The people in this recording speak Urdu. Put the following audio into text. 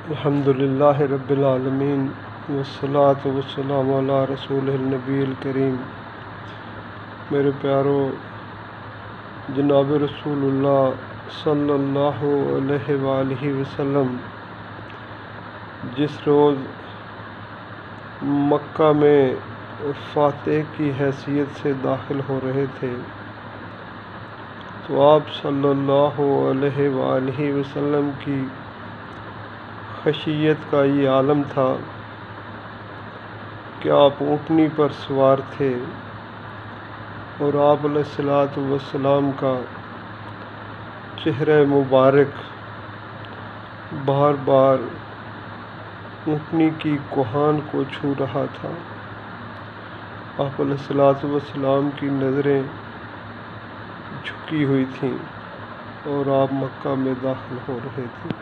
الحمد للہ رب العالمین والصلاة والسلام علی رسول النبی الکریم۔ میرے پیارو، جناب رسول اللہ صلی اللہ علیہ وآلہ وسلم جس روز مکہ میں فاتح کی حیثیت سے داخل ہو رہے تھے تو آپ صلی اللہ علیہ وآلہ وسلم کی خشیت کا یہ عالم تھا کہ آپ اونٹنی پر سوار تھے اور آپ علیہ الصلوۃ والسلام کا چہرہ مبارک بار بار اونٹنی کی کوہان کو چھو رہا تھا۔ آپ علیہ الصلوۃ والسلام کی نظریں جھکی ہوئی تھیں اور آپ مکہ میں داخل ہو رہے تھے۔